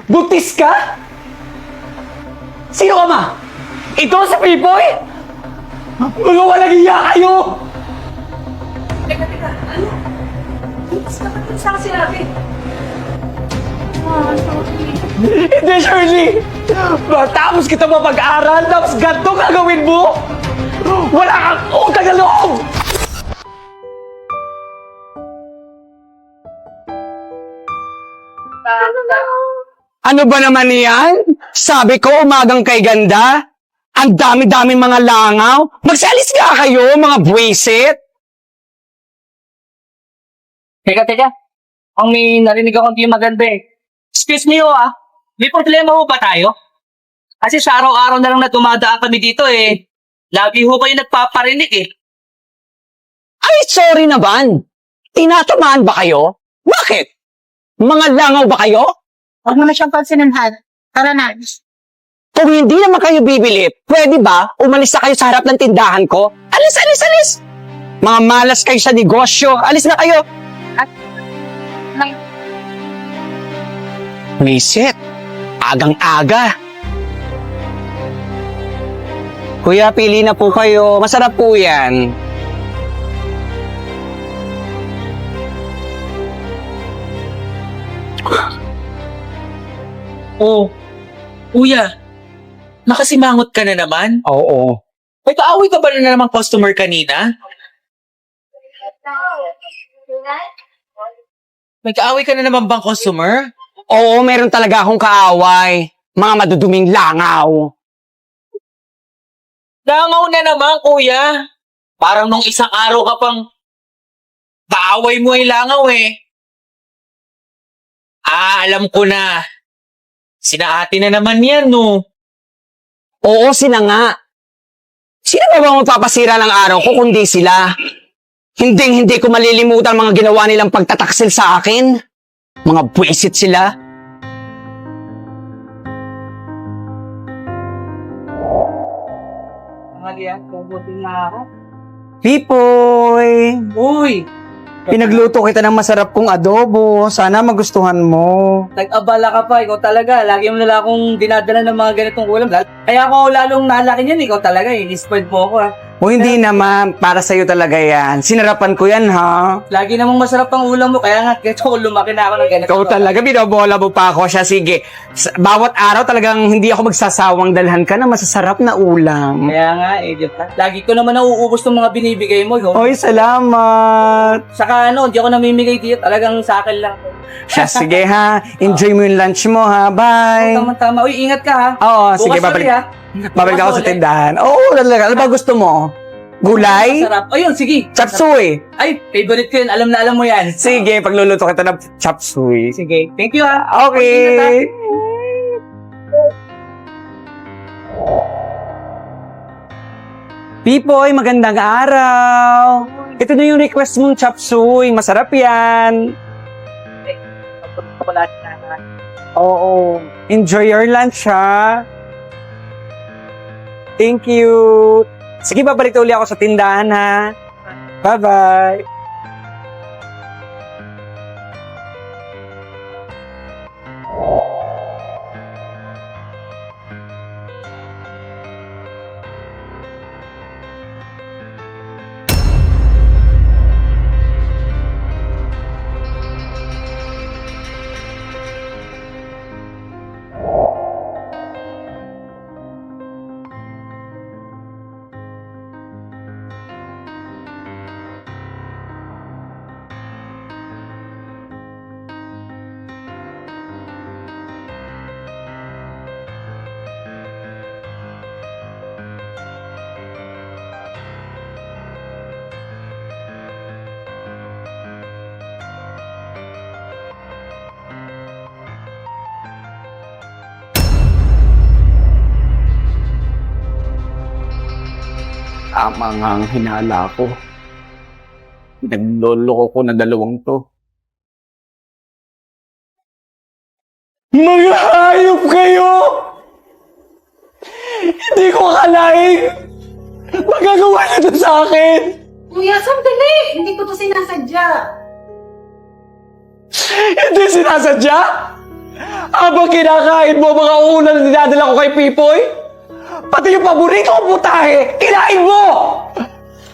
Buntis ka? Sino ka ma? Ito si Pipoy? Mga walang iya kayo! Teka, ano? Dapat yun sa sinabi. Hindi, Shirley! Matapos kita mapag-aral, tapos ganito gagawin mo? Wala kang utang na loob! Ano ba naman yan? Sabi ko, umagang kay ganda. Ang dami-dami mga langaw. Magsalis nga kayo, mga buwisit. Teka. Ang may narinig akong di maganda eh. Excuse me may problema ho ba tayo? Kasi sa araw-araw na lang na dumadaan kami dito eh. Lagi ho kayo nagpaparinig eh. Ay, sorry naman. Tinatamaan ba kayo? Bakit? Mga langaw ba kayo? Huwag mo na siyang pansinin, Han. Tara na. Kung hindi naman kayo bibili, pwede ba umalis na kayo sa harap ng tindahan ko? Alis! Mga malas kayo sa negosyo. Alis na kayo. Misit, agang-aga. Kuya, pili na po kayo. Masarap po yan. Oh, kuya. Nakasimangot ka na naman? Oo. May kaaway ka ba na namang customer kanina? May kaaway ka na naman bang customer? Oo, meron talaga akong kaaway. Mga maduduming langaw. Langaw na naman, kuya. Parang nung isang araw ka pang kaaway mo ay langaw eh. Alam ko na. Sina ate na naman yan, no? Oo, sila nga. Sino ba bang magpapasira ng araw ko kundi sila? Hindi ko malilimutan mga ginawa nilang pagtataksil sa akin. Mga buwisit sila. Pipoy! Uy! Pinagluto kita ng masarap kong adobo. Sana magustuhan mo. Nag-abala ka pa, ikaw talaga. Lagi mo nila akong dinadala ng mga ganitong ulam. Kaya ako lalong nalaki niyan, ikaw talaga eh. Spoiled mo ako O hindi naman, para sa'yo talaga yan. Sinarapan ko yan, ha? Lagi namang masarap ang ulam mo, kaya nga, kaya lumaki na ako ng ganito. Ikaw talaga, binobola mo pa ako siya. Sige, bawat araw talagang hindi ako magsasawang dalhan ka na masasarap na ulam. Kaya nga, di ba? Lagi ko naman nauubos ng mga binibigay mo. Oy, salamat. Saka hindi ako namimigay dito. Talagang sa akin lang. Siya, sige ha. Enjoy mo yung lunch mo, ha? Bye. Tama-tama. Uy, ingat ka ha. Oo, sige, Bukas ulit, ha? babalik ako sa Bukas ulit. tindahan. Oo, talaga. Ano ba gusto mo? Gulay? Masarap. Ayun, sige. Chop suey? Ay, favorite ko yun. Alam na alam mo yan. Sige, pagluluto kita ng chop suey. Sige. Thank you ha. Okay. Pipoy, magandang araw. Ito na yung request mong chop suey. Masarap yan. Oo. Enjoy your lunch, ha? Thank you. Sige, babalik ulit ako sa tindahan, ha? Bye-bye. Tama nga ang hinala ko. Nagloloko ko na dalawang to. Mga hayop kayo! Hindi ko akalain! Magagawa na to sa akin! Kuya, sandali! Hindi ko to sinasadya. Hindi sinasadya! Habang kinakain mo mga ulam na dinadala ko kay Pipoy, pati yung paborito kong putahe, kinain mo!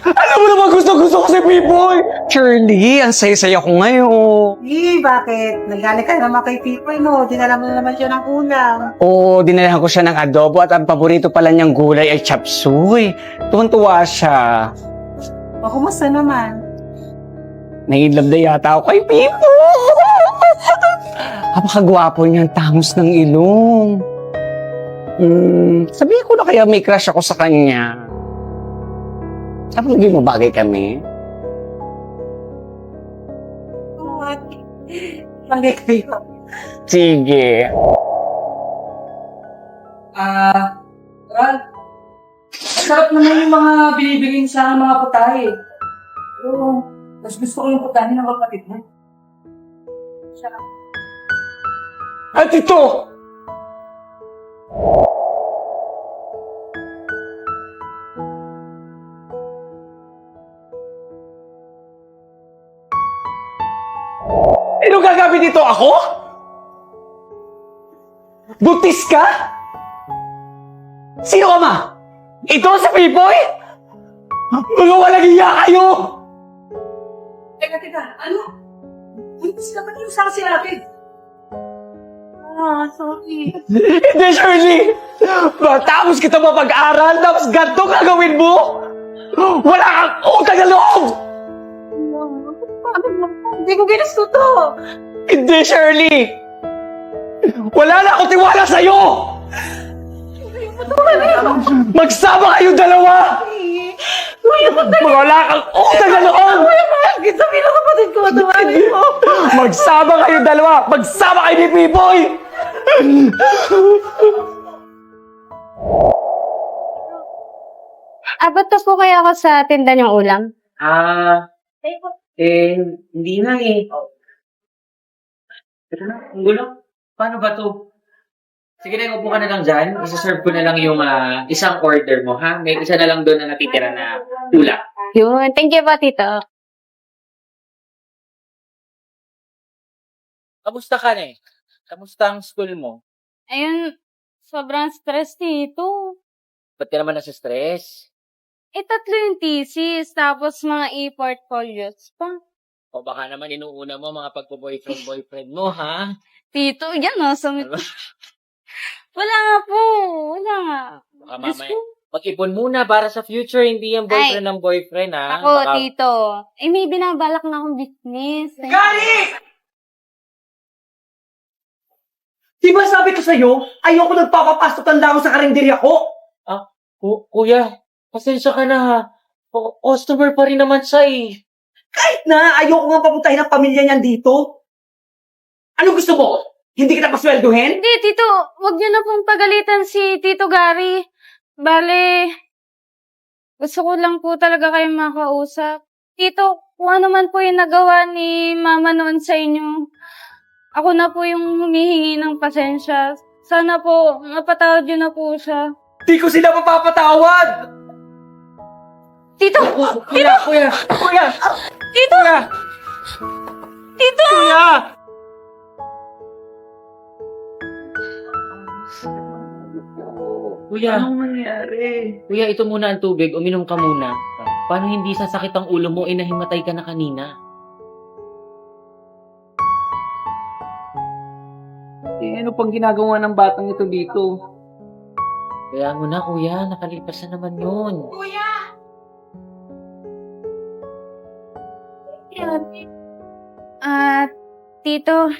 Alam mo naman gusto ko si Pipoy! Shirley, ang saya-saya ko ngayon. Bakit? Nagalit ka naman kay Pipoy, no? Dinala mo na naman siya ng ulam. Oo, dinalahan ko siya ng adobo at ang paborito pala niyang gulay ay chop suey. Tuwan-tuwa siya. O, kumusta naman? Nai-love na yata ako kay Pipoy! Napakagwapo niyang tangos ng ilong. Sabihin ko na kaya may crush ako sa kanya. Sabi mo bagay kami? Bagay kayo. Sige. Ral, sarap naman yung mga binibigyan sa mga putahe. Pero, mas gusto ko yung putahe ng kapatid mo. At ito! Ano gagawin dito ako? Buntis ka? Sino ka ma? Ito si Pipoy? Mga walang iya kayo! Teka, ano? Buntis ka ba yung sa sinabi? Sorry. Hindi, Shirley! Matapos kita mapag-aral, tapos ganito gagawin mo? Wala kang utang na loob! Paano mo? Hindi ko ginusto to. Hindi, Shirley! Wala na akong tiwala sa'yo! Magsama kayong dalawa! Wala kang utang na loob! Sabi ng kapatid ko, tumarin mo. Magsama kayong dalawa! Magsama kayo ni Pipoy! Abot na po kaya ako sa tinda niyong ulam? Hindi na eh. Ito na, ang gulo. Paano ba to? Sige na, upo ka na lang dyan. Isa-serve ko na lang yung isang order mo, ha? May isa na lang doon na natitira na tula. Yun. Thank you po, tito. Kamusta ka na eh? Kamusta ang school mo? Ayun, sobrang stress, tito. Ba't ka naman nasa stress? Tatlo yung thesis, tapos mga e-portfolios pa. O baka naman inuuna mo mga pagpo-boyfriend mo, ha? Tito, yan o. Wala nga po. Wala nga. Baka Diyos mamaya. ko. Mag-ipon muna para sa future, hindi yung boyfriend ng boyfriend, ha? Ako, tito. May binabalak na akong business. Gani! Di ba sabi ko sa'yo, ayoko nagpapapasok ng damo sa karinderya ko? Kuya, pasensya ka na, ha? Customer pa rin naman siya, eh. Kahit na, ayoko nga papuntahin ang pamilya niyan dito. Ano gusto mo? Hindi kita pasweldohin? Hindi, tito. Huwag niyo na pong pagalitan si Tito Gary. Bale, gusto ko lang po talaga kayong makausap. Tito, kung ano man po yung nagawa ni Mama noon sa inyo, ako na po yung humihingi ng pasensya. Sana po, mapatawad niyo na po siya. Di ko sila mapapatawad! Tito! Kuya! Tito! Tito! Kuya! Kuya, Anong nangyari? kuya, ito muna ang tubig. Uminom ka muna. Paano hindi sasakit ang ulo mo, nahimatay ka na kanina? Ano pang ginagawa ng batang ito dito? Kaya mo na, kuya. Nakalipas na naman yun. Kuya! Tito,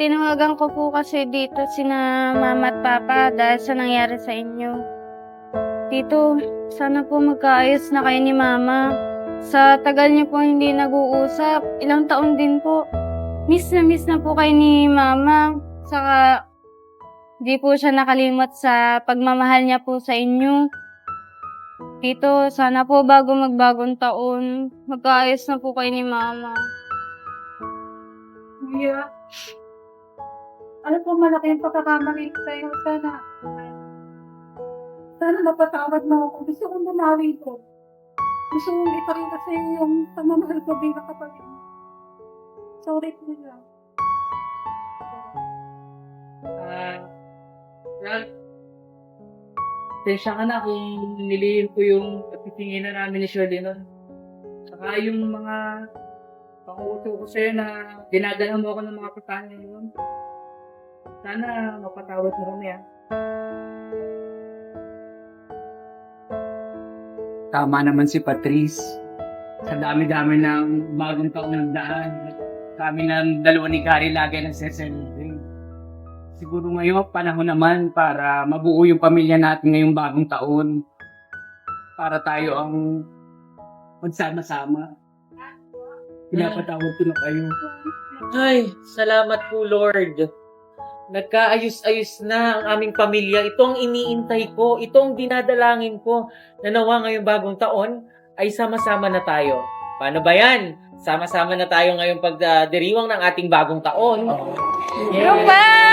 tinawagan ko po kasi dito sina Mama at Papa dahil sa nangyari sa inyo. Tito, sana po magkaayos na kayo ni Mama. Sa tagal niyo po hindi nag-uusap, ilang taon din po. Miss na po kayo ni Mama. Saka, di po siya nakalimot sa pagmamahal niya po sa inyo. Tito, sana po bago magbagong taon, magkaayos na po kayo ni Mama. Kuya. Alam po, malaki yung pagkakamali sa'yo. Sana mapatawad mo ako. Gusto kong bumawi ko. Gusto kong ipakita sa'yo yung pagmamahal ko bilang kapatid. Sorry, kuya. Tensya ka na kung nilihim ko yung pagtitinginan namin ni Shirley nun. Saka yung mga panguto ko sa'yo na dinadala mo ako ng mga pagkain yun. Sana mapatawad mo kami Tama naman si Patrice. Sa dami-dami ng bagong taong nagdaan. Kami ng dalawa ni Gary lagi nagse-celebrate. Siguro ngayon, panahon naman para mabuo yung pamilya natin ngayong bagong taon. Para tayo ang magsama-sama. Pinapatawad ko na kayo. Ay, salamat po, Lord. Nagkaayos-ayos na ang aming pamilya. Ito ang iniintay ko. Ito ang dinadalangin ko. Na nawa ngayong bagong taon ay sama-sama na tayo. Paano ba yan? Sama-sama na tayo ngayong pagdiriwang ng ating bagong taon. Rupa!